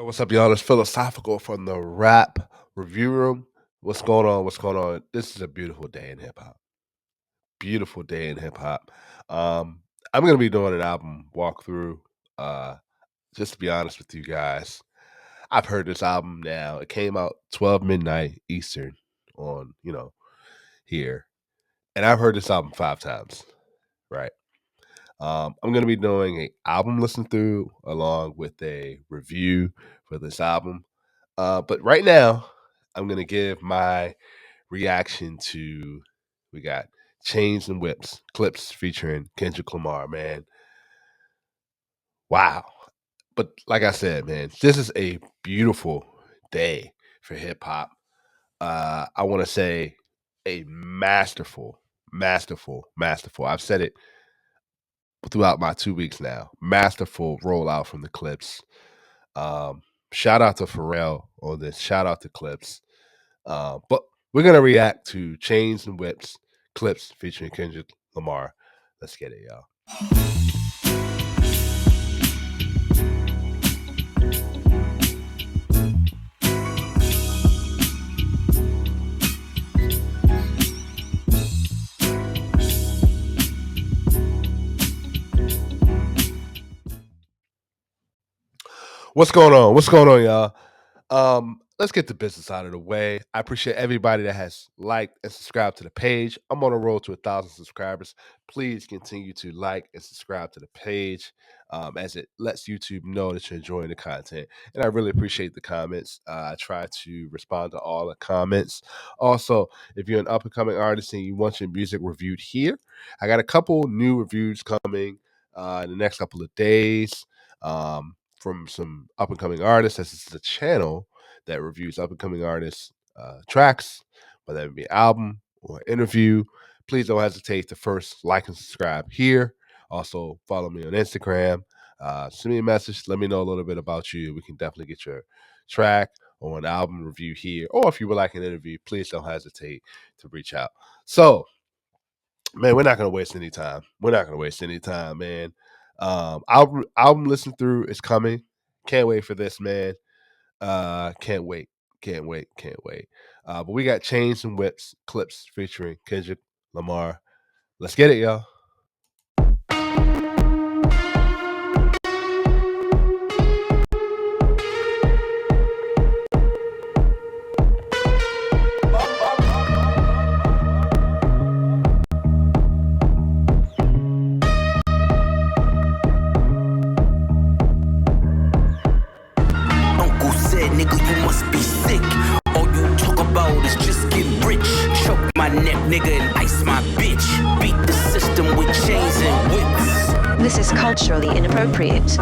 Yo, what's up, y'all? It's Philosophical from the Rap Review Room. What's going on? What's going on? This is a beautiful day in hip hop. Beautiful day in hip hop. Um, I'm gonna be doing an album walkthrough. Uh, just to be honest with you guys, I've heard this album now. It came out 12 midnight Eastern on here, and I've heard this album 5 times. Right. I'm gonna be doing a album listen through along with a review for this album. But right now, I'm gonna give my reaction to we got Chains and Whips, Clipse featuring Kendrick Lamar, man. Wow. But like I said, man, this is a beautiful day for hip hop. I want to say a masterful. I've said it throughout my 2 weeks now. Masterful rollout from the Clipse. Um, Shout out to Pharrell on this. Shout out to Clipse. But we're gonna react to Chains and Whips Clipse featuring Kendrick Lamar. Let's get it, y'all. What's going on? What's going on, y'all? Let's get the business out of the way. I appreciate everybody that has liked and subscribed to the page. I'm on a roll to 1,000 subscribers. Please continue to like and subscribe to the page, as it lets YouTube know that you're enjoying the content. And I really appreciate the comments. I try to respond to all the comments. Also, if you're an up and coming artist and you want your music reviewed here, I got a couple new reviews coming in the next couple of days. From some up and coming artists. This is a channel that reviews up and coming artists' tracks, whether it be album or interview. Please don't hesitate to first like and subscribe here. Also, follow me on Instagram. Send me a message. Let me know a little bit about you. We can definitely get your track or an album review here. Or if you would like an interview, please don't hesitate to reach out. So, man, we're not gonna waste any time. We're not gonna waste any time, man. Album listen through is coming. Can't wait for this, man. Can't wait. Can't wait. Can't wait. But we got Chains and Whips Clipse featuring Kendrick Lamar. Let's get it, y'all. Uncle said, nigga, you must be sick. All you talk about is just get rich. Choke my neck, nigga, and ice my bitch. Beat the system with chains and whips. This is culturally inappropriate.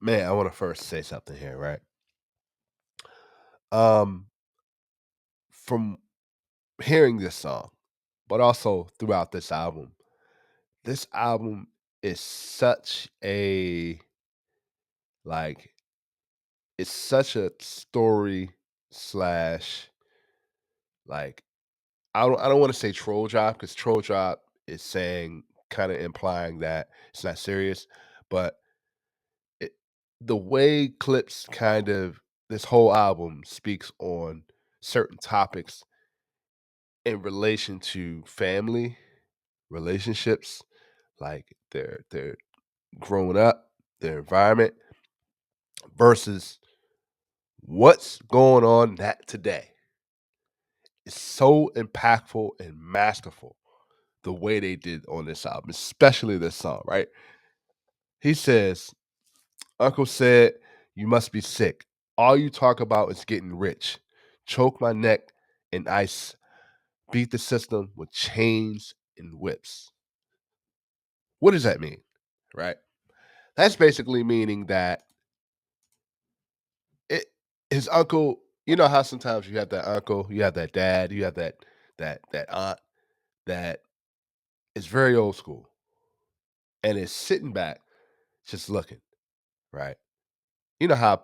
Man, I want to first say something here, right? Um, from hearing this song, but also throughout this album is such a like it's such a story slash like I don't want to say troll drop because troll drop is saying kind of implying that it's not serious, but it, the way Clips kind of this whole album speaks on certain topics in relation to family relationships, like their growing up, their environment versus what's going on that today. It's so impactful and masterful the way they did on this album, especially this song, right? He says, Uncle said, you must be sick. All you talk about is getting rich. Choke my neck in ice, beat the system with chains and whips. What does that mean? Right? That's basically meaning that it his uncle, you know how sometimes you have that uncle, you have that dad, you have that aunt that is very old school and is sitting back just looking, right? You know how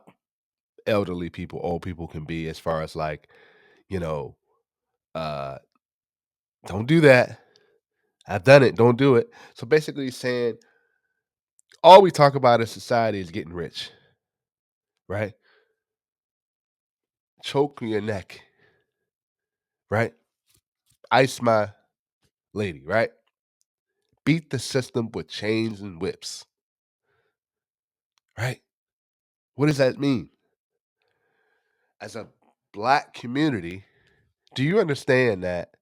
elderly people, old people can be as far as like, you know, uh, don't do that. I've done it. Don't do it. So basically saying all we talk about in society is getting rich. right? Choke your neck, right? Ice my lady, right? Beat the system with chains and whips, right? What does that mean? As a black community, do you understand that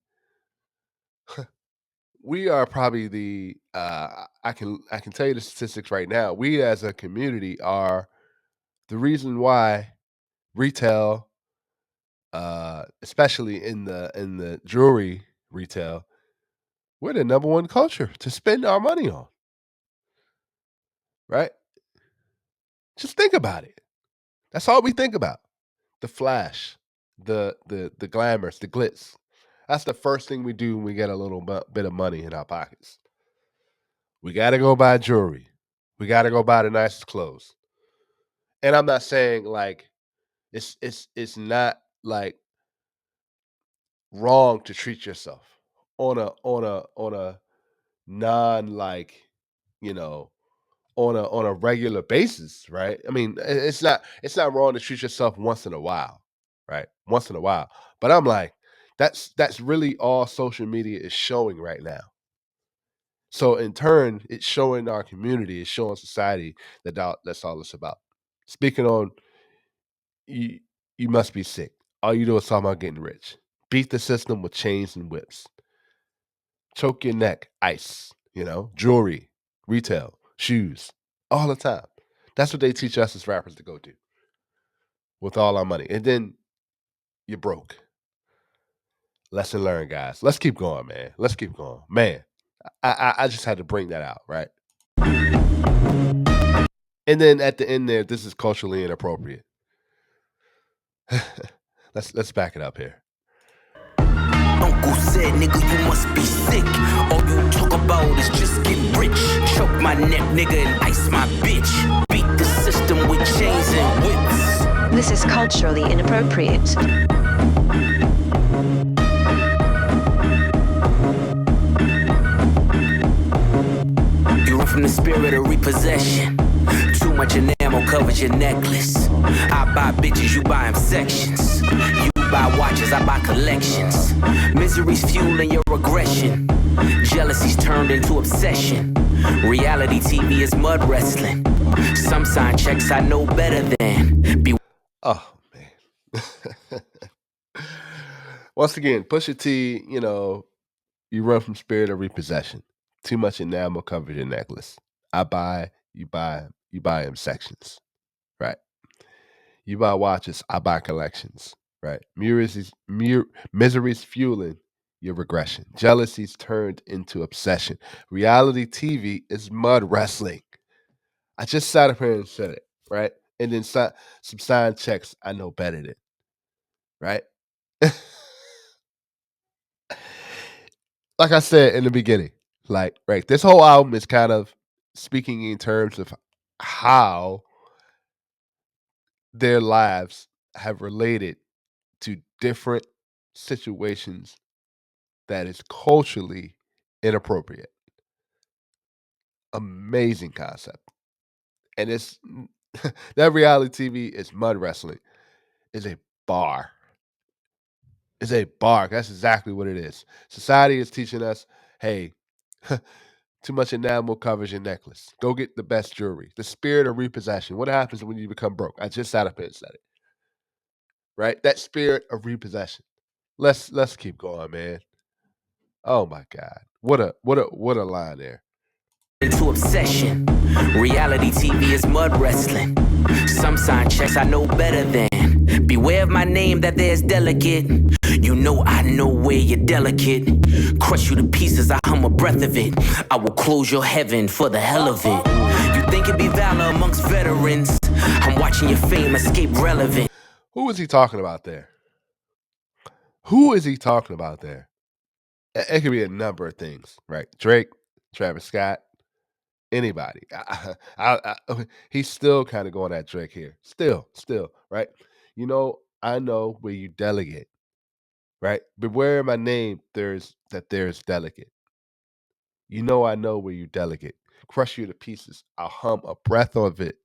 we are probably I can tell you the statistics right now. We as a community are the reason why retail, especially in the jewelry retail, we're the number one culture to spend our money on, right? Just think about it. That's all we think about. The flash, the glamours, the glitz. That's the first thing we do when we get a little bit of money in our pockets. We got to go buy jewelry. We got to go buy the nicest clothes. And I'm not saying like it's not like wrong to treat yourself on a non like, you know, on a regular basis, right? I mean, it's not wrong to treat yourself once in a while, right? Once in a while. But I'm like, that's really all social media is showing right now. So in turn, it's showing our community, it's showing society that's all it's about. Speaking on you, you must be sick. All you do is talk about getting rich. Beat the system with chains and whips. Choke your neck, ice. Jewelry, retail, shoes, all the time. That's what they teach us as rappers to go do with all our money, and then you're broke. Lesson learned, guys. Let's keep going, man. Let's keep going, man. I just had to bring that out, right? And then at the end there, this is culturally inappropriate. Let's back it up here. Uncle said, nigga, you must be sick. All you talk about is just get rich. Choke my neck, nigga, and ice my bitch. Beat the system with chains and whips. This is culturally inappropriate. You run from the spirit of repossession. Too much enamel covers your necklace. I buy bitches, you buy them sections. You buy watches, I buy collections. Misery's fueling your aggression. Jealousy's turned into obsession. Reality TV is mud wrestling. Some sign checks I know better than. Oh man. Once again, Pusha T, you run from spirit of repossession. Too much enamel covered your necklace. I buy, you buy in sections, right? You buy watches, I buy collections, right? Misery's fueling your regression. Jealousy's turned into obsession. Reality TV is mud wrestling. I just sat up here and said it, right? And then some sign checks I know better than, right? Like I said in the beginning, like, right, this whole album is kind of speaking in terms of how their lives have related to different situations that is culturally inappropriate. Amazing concept. And it's that reality TV is mud wrestling. Is a bar. It's a bar. That's exactly what it is. Society is teaching us, hey, too much enamel covers your necklace. Go get the best jewelry. The spirit of repossession. What happens when you become broke? I just sat up here and said it. Right? That spirit of repossession. Let's keep going, man. Oh my God. What a line there. Into obsession. Reality TV is mud wrestling. Some sign checks I know better than. Beware of my name that there's delicate. You know I know where you're delicate. Crush you to pieces, I hum a breath of it. I will close your heaven for the hell of it. You think it'd be valor amongst veterans? I'm watching your fame escape relevant. Who is he talking about there? Who is he talking about there? It could be a number of things, right? Drake, Travis Scott, anybody. He's still kind of going at Drake here. Still, right? I know where you delegate, right? Beware my name, there's delicate. I know where you delegate. Crush you to pieces. I'll hum a breath of it.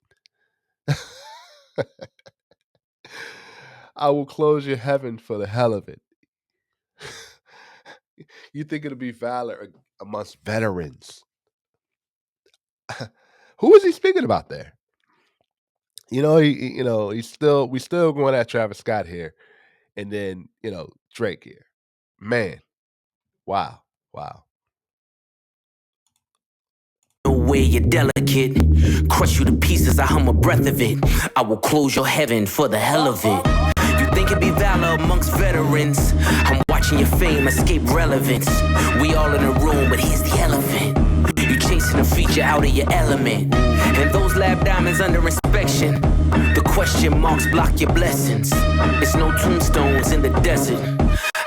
I will close your heaven for the hell of it. You think it'll be valor amongst veterans? Who is he speaking about there? He's still we still going at Travis Scott here, and then Drake here. Man, wow, wow. No way you're delicate. Crush you to pieces, I hum a breath of it. I will close your heaven for the hell of it. You think it'd be valor amongst veterans? I'm watching your fame escape relevance. We all in a room, but here's the elephant. You chasing a feature out of your element. And those lab diamonds under inspection. The question marks block your blessings. It's no tombstones in the desert.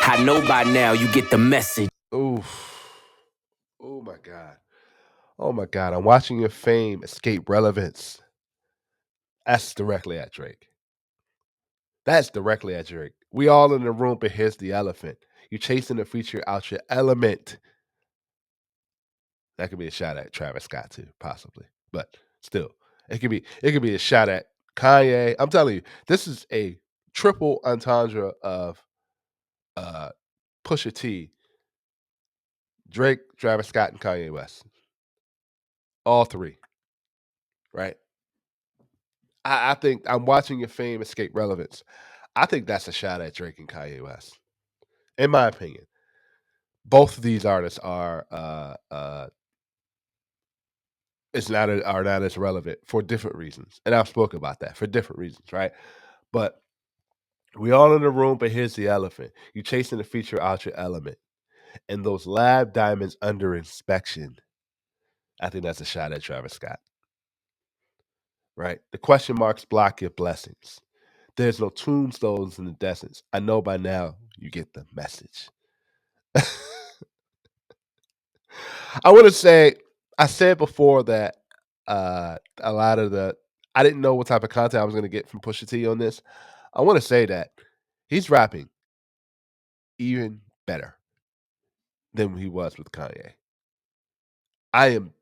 I know by now you get the message. Oof. Oh my God. Oh my God. I'm watching your fame escape relevance. That's directly at Drake. That's directly at Drake. We all in the room, but here's the elephant. You chasing the feature out your element. That could be a shot at Travis Scott too, possibly. But still, it could be a shot at Kanye. I'm telling you, this is a triple entendre of uh Pusha T, Drake, Travis Scott, and Kanye West. All three, right? I think I'm watching your fame escape relevance. I think that's a shot at Drake and Kanye West, in my opinion. Both of these artists are not as relevant for different reasons, and I've spoken about that for different reasons, right? But we all in the room, but here's the elephant. You chasing the feature out your element, and those lab diamonds under inspection. I think that's a shot at Travis Scott, right? The question marks block your blessings. There's no tombstones in the distance. I know by now you get the message. I want to say I said before that a lot of the I didn't know what type of content I was going to get from Pusha T on this. I want to say that he's rapping even better than he was with Kanye. I am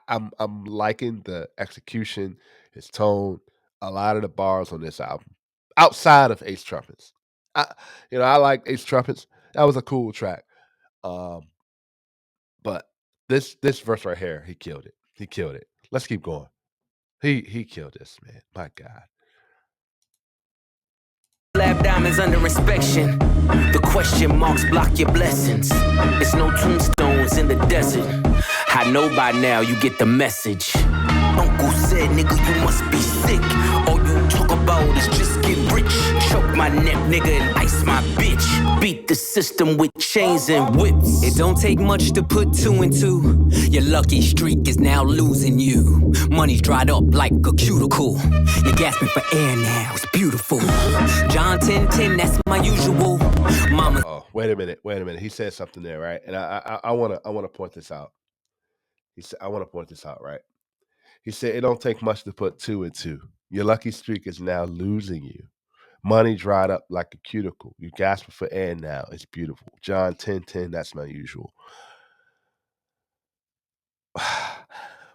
I'm liking the execution, his tone, a lot of the bars on this album. Outside of Ace Trumpets. I like Ace Trumpets. That was a cool track. Um, but this verse right here, he killed it. He killed it. Let's keep going. He killed this, man. My God. Lab diamonds under inspection. The question marks block your blessings. It's no tombstones in the desert. I know by now you get the message. Uncle said, nigga, you must be sick. All you talk about is just get rich. Choke my neck, nigga, and ice my bitch. Beat the system with chains and whips. It don't take much to put two and two. Your lucky streak is now losing you. Money's dried up like a cuticle. You're gasping for air now, it's beautiful. John 10:10, that's my usual. Mama. Oh, wait a minute. He said something there, right? And I wanna point this out. He said I want to point this out, right? He said it don't take much to put two and two. Your lucky streak is now losing you. Money dried up like a cuticle. You gasping for air now. It's beautiful. John 10:10, that's my usual.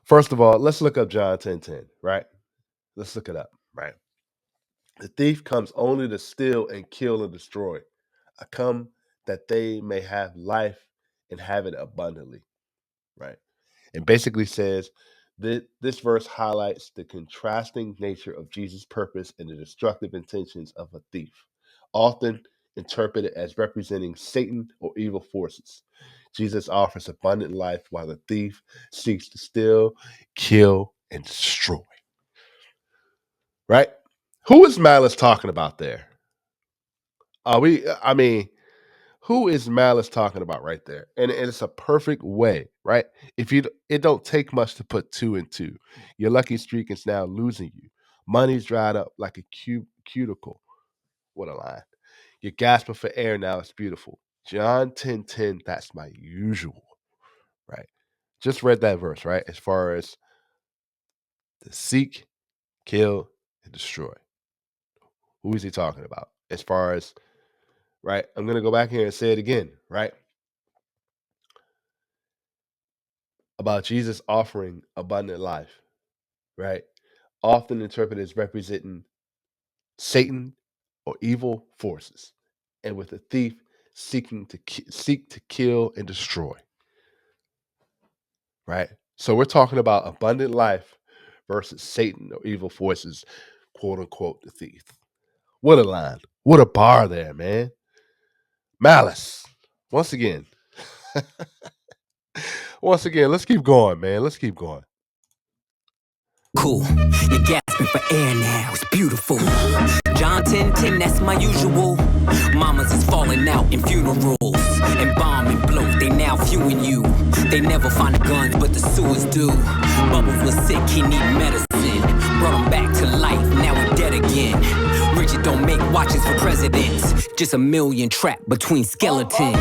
First of all, let's look up John 10:10, right? Let's look it up, right? The thief comes only to steal and kill and destroy. I come that they may have life and have it abundantly, right? And basically says that this verse highlights the contrasting nature of Jesus' purpose and the destructive intentions of a thief, often interpreted as representing Satan or evil forces. Jesus offers abundant life while the thief seeks to steal, kill, and destroy. Right? Who is Malice talking about there? I mean, who is Malice talking about right there? And it's a perfect way, right? It don't take much to put two and two. Your lucky streak is now losing you. Money's dried up like a cuticle. What a line. You're gasping for air now. It's beautiful. John 10:10, that's my usual, right? Just read that verse, right? As far as to seek, kill, and destroy. Who is he talking about? As far as, right? I'm going to go back here and say it again, right? About Jesus offering abundant life, right? Often interpreted as representing Satan or evil forces, and with a thief seeking to seek to kill and destroy. Right. So we're talking about abundant life versus Satan or evil forces, quote unquote, the thief. What a line! What a bar there, man. Malice. Once again, once again, let's keep going, man. Let's keep going. Cool, you're gasping for air now, it's beautiful. John 10:10, that's my usual. Mamas is falling out in funerals, and bomb and blow, they now viewing you. They never find the guns, but the sewers do. Bubbles was sick, he need medicine. Brought him back to life, now he dead again. Richard don't make watches for presidents, just a million trapped between skeletons.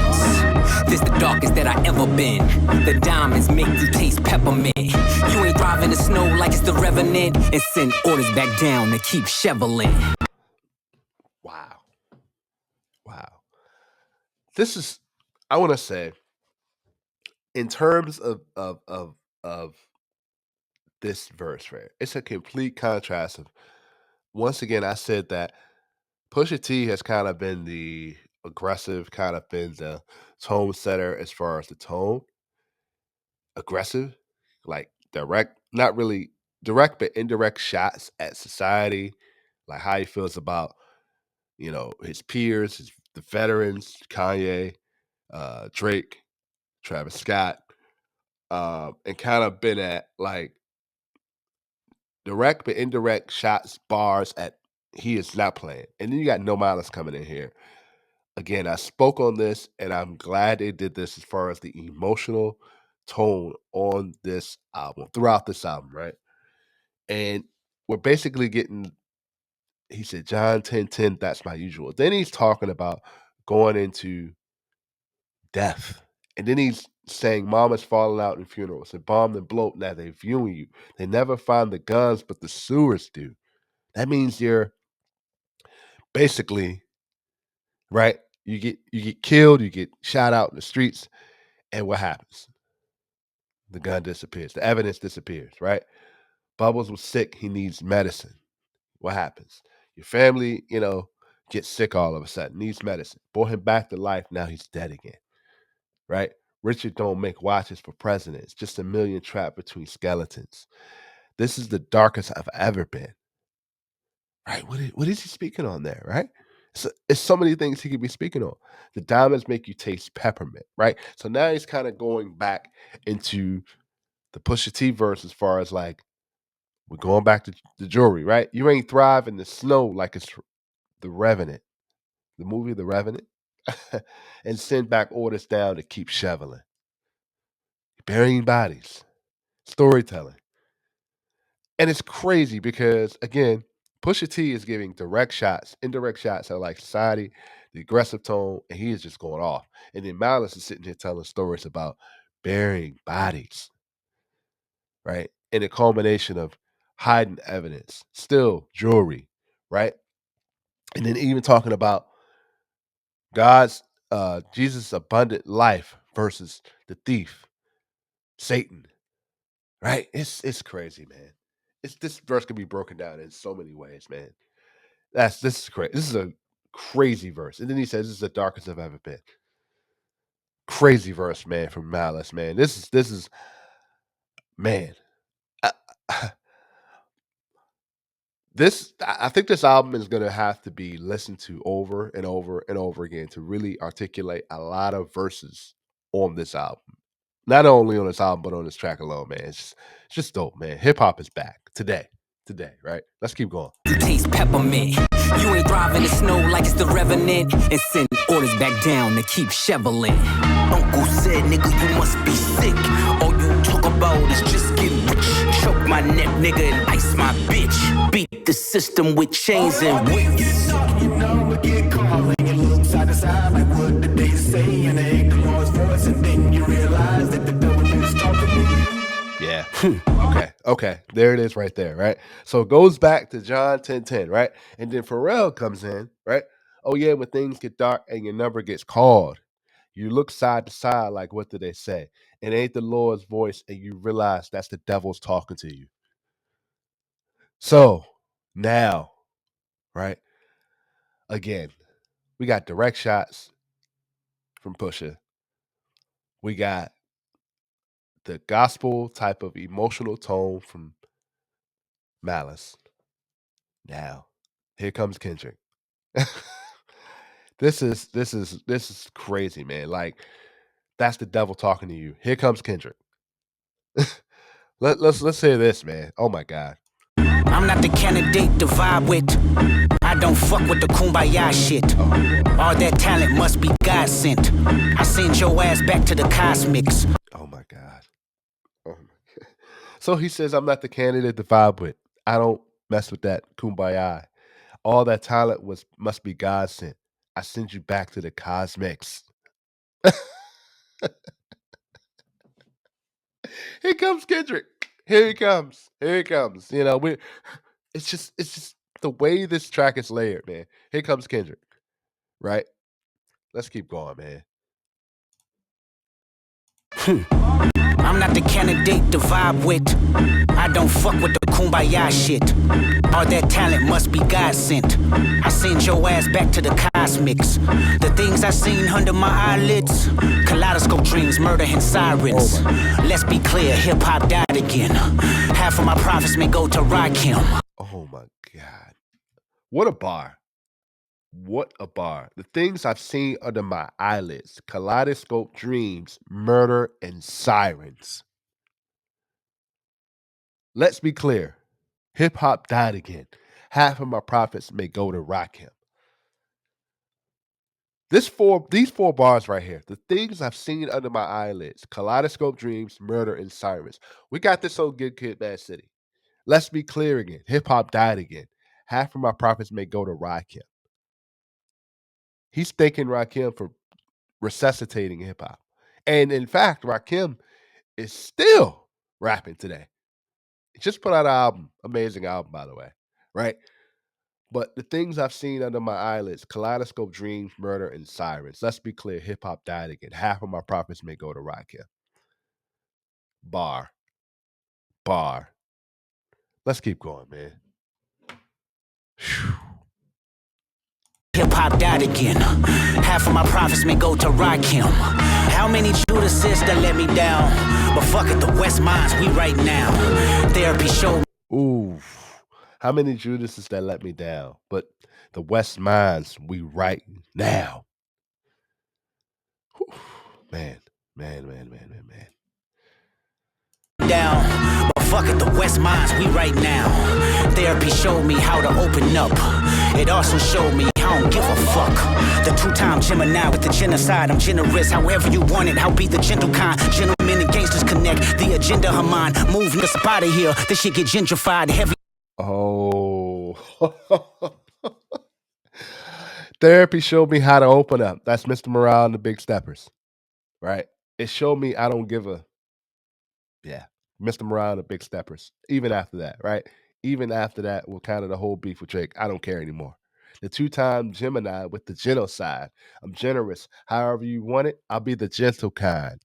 This the darkest that I ever been. The diamonds make you taste peppermint. You ain't driving the snow like it's the Revenant, and send orders back down to keep shoveling. Wow. Wow. This is, I want to say, in terms of this verse, right? It's a complete contrast of, once again, I said that Pusha T has kind of been the aggressive, kind of been the tone setter as far as the tone. Aggressive, like direct, not really direct, but indirect shots at society, like how he feels about, his peers, the veterans, Kanye, Drake, Travis Scott, and kind of been at like direct but indirect shots, bars at he is not playing. And then you got No Malice coming in here. Again, I spoke on this and I'm glad they did this as far as the emotional tone on this album, throughout this album, right? And we're basically getting, he said, John 10:10, that's my usual. Then he's talking about going into death. And then he's saying mama's falling out in funerals and bombed and blow. Now they're viewing you. They never find the guns, but the sewers do. That means you're basically, right. You get killed, you get shot out in the streets, and what happens? The gun disappears. The evidence disappears, right? Bubbles was sick. He needs medicine. What happens? Your family, gets sick all of a sudden, needs medicine. Brought him back to life. Now he's dead again, right? Richard don't make watches for presidents. Just a million trapped between skeletons. This is the darkest I've ever been. Right? What is he speaking on there? Right? It's so many things he could be speaking on. The diamonds make you taste peppermint. Right? So now he's kind of going back into the Pusha T verse as far as like we're going back to the jewelry. Right? You ain't thrive in the snow like it's the Revenant, the movie The Revenant, and send back orders down to keep shoveling, burying bodies, storytelling. And it's crazy because again, Pusha T is giving direct shots, indirect shots at like society, the aggressive tone, and he is just going off. And then Malice is sitting here telling stories about burying bodies, right? And a culmination of hiding evidence, still jewelry, right? And then even talking about God's Jesus' abundant life versus the thief, Satan, right? It's crazy, man. It's this verse can be broken down in so many ways, man. This is crazy. This is a crazy verse. And then he says this is the darkest I've ever been. Crazy verse, man, from Malice, man. This is man. I, I think this album is gonna have to be listened to over and over and over again to really articulate a lot of verses on this album. Not only on this album, but on this track alone, man. It's just dope, man. Hip hop is back today. Today, right? Let's keep going. You taste peppermint. You ain't driving the snow like it's the Revenant, and send orders back down to keep shoveling. Uncle said, nigga, you must be sick. All you talk about is just get rich. Choke my neck, nigga, and ice my bitch. Beat the system with chains and whips. You know, we get calling and look side to side like what did they say, and they the Lord's voice, and then you realize that the devil is talking to you. Yeah. Okay. There it is right there, right? So it goes back to John 10:10, right? And then Pharrell comes in, right? Oh yeah, when things get dark and your number gets called, you look side to side like what did they say? It ain't the Lord's voice, and you realize that's the devil's talking to you. So now, right? Again, we got direct shots from Pusha. We got the gospel type of emotional tone from Malice. Now, here comes Kendrick. This is crazy, man. Like, that's the devil talking to you. Here comes Kendrick. Let's hear this, man. Oh my God. I'm not the candidate to vibe with. I don't fuck with the kumbaya shit. All that talent must be God sent. I send your ass back to the cosmics. Oh my God. Oh my God. So he says, I'm not the candidate to vibe with. I don't mess with that kumbaya. All that talent must be God sent. I send you back to the cosmics. Here comes Kendrick. Here he comes. Here he comes. You know, it's just the way this track is layered, man. Here comes Kendrick. Right? Let's keep going, man. I'm not the candidate to vibe with. I don't fuck with the kumbaya shit. All that talent must be God sent. I send your ass back to the cosmics. The things I seen under my eyelids, kaleidoscope dreams, murder and sirens. Let's be clear, hip-hop died again. Half of my profits may go to Rakim. Oh my God. What a bar. What a bar. The things I've seen under my eyelids, kaleidoscope dreams, murder, and sirens. Let's be clear. Hip hop died again. Half of my profits may go to Rakim. These four bars right here, the things I've seen under my eyelids, kaleidoscope dreams, murder, and sirens. We got this on Good Kid, Bad City. Let's be clear again. Hip hop died again. Half of my profits may go to Rakim. He's thanking Rakim for resuscitating hip hop. And in fact, Rakim is still rapping today. He just put out an album, amazing album, by the way, right? But the things I've seen under my eyelids, kaleidoscope dreams, murder, and sirens. Let's be clear, hip hop died again. Half of my profits may go to Rakim. Bar. Bar. Let's keep going, man. Whew. Hip hop died again. Half of my profits may go to Rakim. How many Judases that let me down? But fuck it, the West Minds, we right now. Therapy show. Ooh. How many Judases that let me down? But the West Minds, we right now. Whew. Man. Down. But fuck it, the West Minds, we right now. Therapy showed me how to open up. It also showed me I don't give a fuck. The two-time Gemini with the genocide. I'm generous, however you want it. I'll be the gentle kind. Gentlemen and gangsters connect. The agenda of mine. Move niggas up out of here. This shit get gentrified heavy. Oh. Therapy showed me how to open up. That's Mr. Morale and the Big Steppers. Right? It showed me I don't give a. Yeah. Mr. Morale and the Big Steppers. Even after that, right? Even after that, with kind of the whole beef with Drake, I don't care anymore. The two-time Gemini with the genocide. I'm generous. However you want it, I'll be the gentle kind.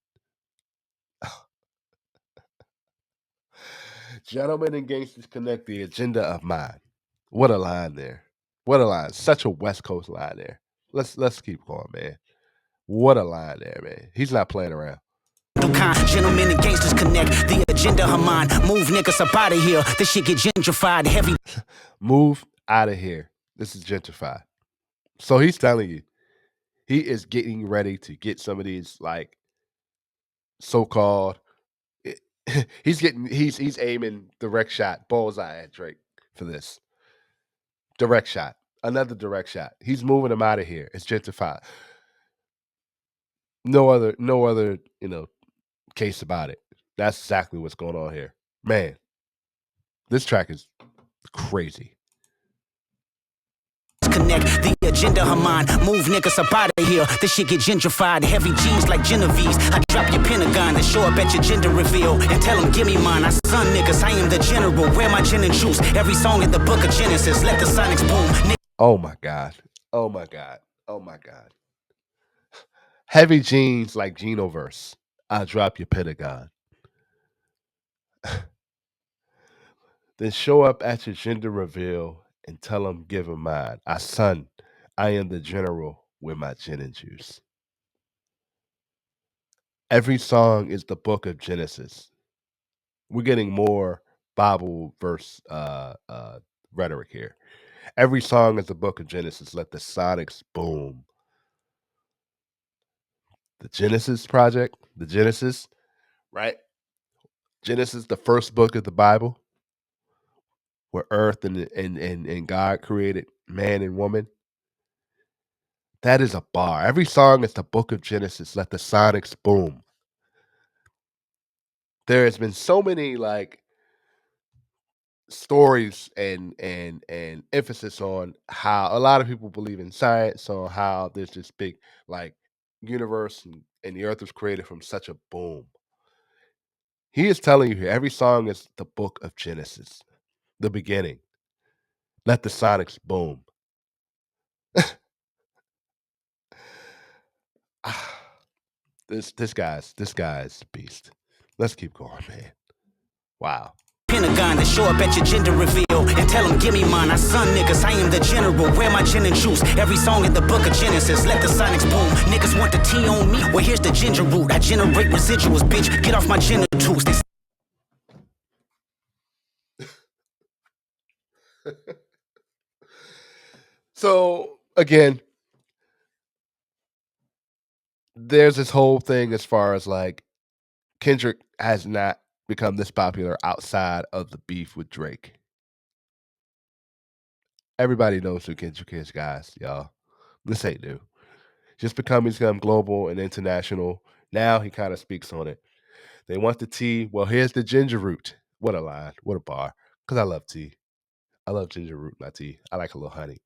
Gentlemen and gangsters connect, the agenda of mine. What a line there. What a line. Such a West Coast line there. Let's keep going, man. What a line there, man. He's not playing around. Gentlemen and gangsters connect. The agenda of mine. Move niggas up out of here. This shit get gentrified heavy. Move out of here. This is gentrified. So he's telling you, he is getting ready to get some of these like so-called. He's aiming direct shot, bullseye at Drake for this. Direct shot. Another direct shot. He's moving him out of here. It's gentrified. No other, case about it. That's exactly what's going on here. Man, this track is crazy. Connect the agenda of mine. Move niggas up out of here. This shit get gentrified. Heavy jeans like Genevieve's. I drop your Pentagon and show up at your gender reveal and tell them give me mine. I son niggas, I am the general. Where my gin and juice? Every song in the book of Genesis. Let the sonics boom. Oh my God. Oh my God. Oh my God. Heavy jeans like Genoverse. I drop your Pentagon. Then show up at your gender reveal and tell them give him mine. I son, I am the general with my gin and juice. Every song is the book of Genesis. We're getting more Bible verse rhetoric here. Every song is the book of Genesis. Let the sonics boom. The Genesis project, the Genesis, right? Genesis, the first book of the Bible, where earth and God created man and woman. That is a bar. Every song is the book of Genesis. Let the sonics boom. There has been so many like stories and emphasis on how a lot of people believe in science, on how there's this big like universe and the earth was created from such a boom. He is telling you here, every song is the book of Genesis, the beginning. Let the sonics boom. Ah, this guy's a beast. Let's keep going, man. Wow. Pentagon to show up at your gender reveal and tell them, give me mine. I son niggas, I am the general. Wear my gin and juice. Every song in the book of Genesis. Let the sonics boom. Niggas want the tea on me. Well, here's the ginger root. I generate residuals, bitch. Get off my genitals. So again, there's this whole thing as far as like Kendrick has not become this popular outside of the beef with Drake. Everybody knows who Kendrick is, guys, y'all. This ain't new. Just become global and international. Now he kind of speaks on it. They want the tea. Well, here's the ginger root. What a line. What a bar. Because I love tea. I love ginger root, not tea. I like a little honey.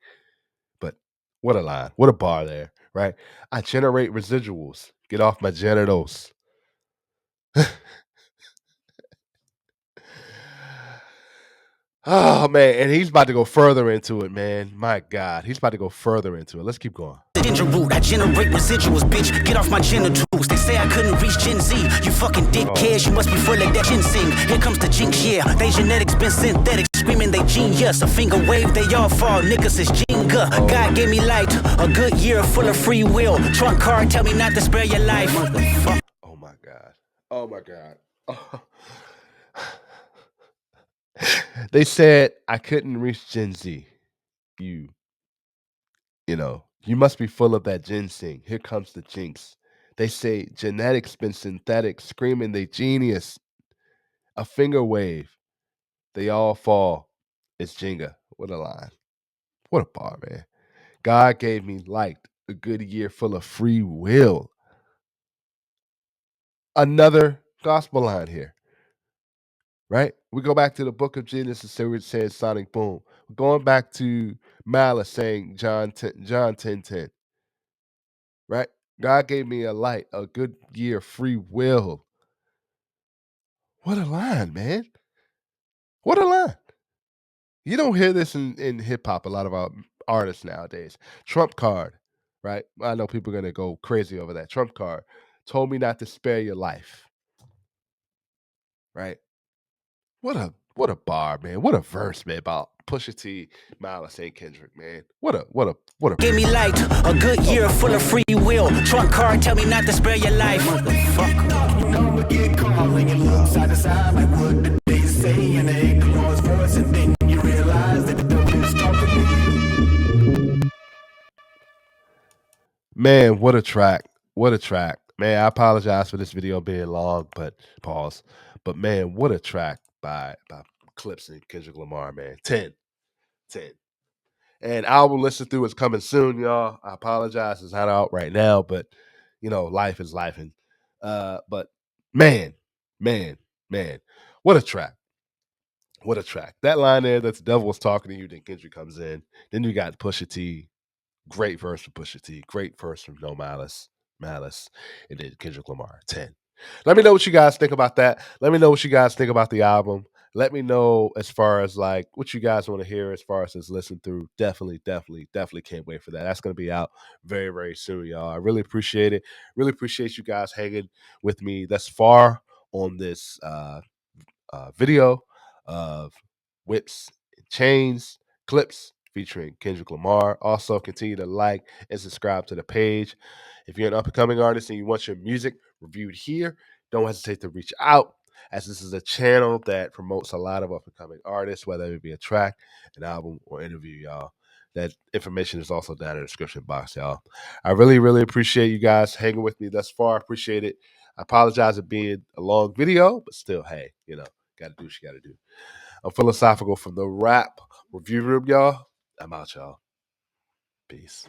But what a line. What a bar there, right? I generate residuals. Get off my genitals. Oh man, and he's about to go further into it, man. My God, he's about to go further into it. Let's keep going. Ginger root, I generate residuals, bitch. Get off my genitals. They say I couldn't reach Gen Z. You fucking dickheads, you must be full of that ginseng. Here comes the jinx, yeah. They genetics been synthetic, screaming they genius. A finger wave, they all fall. Niggas is Jenga. God gave me light, a good year full of free will. Trump card, tell me not to spare your life. Oh my God. Oh my God. Oh. They said I couldn't reach Gen Z. You must be full of that ginseng. Here comes the jinx. They say genetics been synthetic, screaming they genius. A finger wave. They all fall. It's Jenga. What a line. What a bar, man. God gave me light, a good year full of free will. Another gospel line here, right? We go back to the book of Genesis, where it says Sonic Boom. We're going back to Malice saying John 10:10, right? God gave me a light, a good year, free will. What a line, man. What a line. You don't hear this in hip hop, a lot of our artists nowadays. Trump card, right? I know people are gonna go crazy over that. Trump card told me not to spare your life, right? What a bar, man. What a verse, man, about Pusha T, Malice, and Kendrick, man. What a Give me light, a good year full of free will. Trump card, tell me not to spare your life. You know we get calling and look side to side like what did they say, and they the Lord's voice, and then you realize that the devil is talking to you. man, what a track. What a track. Man, I apologize for this video being long, but pause. But man, what a track by Clipse and Kendrick Lamar, man. 10. 10. And album listen through is coming soon, y'all. I apologize, it's not out right now, but life is life. And but man, man, man, what a track. What a track. That line there, that's the devil was talking to you, then Kendrick comes in. Then you got Pusha T. Great verse from Pusha T. Great verse from No Malice. And then Kendrick Lamar. 10. Let me know what you guys think about that. Let me know what you guys think about the album. Let me know as far as like what you guys want to hear as far as this listen through. Definitely can't wait for that. That's going to be out very, very soon, y'all. I really appreciate it. Really appreciate you guys hanging with me thus far on this video of whips and chains, clips, featuring Kendrick Lamar. Also, continue to like and subscribe to the page. If you're an up and coming artist and you want your music reviewed here, don't hesitate to reach out, as this is a channel that promotes a lot of up and coming artists, whether it be a track, an album, or interview, y'all. That information is also down in the description box, y'all. I really, really appreciate you guys hanging with me thus far. Appreciate it. I apologize for being a long video, but still, hey, gotta do what you gotta do. I'm philosophical from the rap review room, y'all. I'm out, y'all. Peace.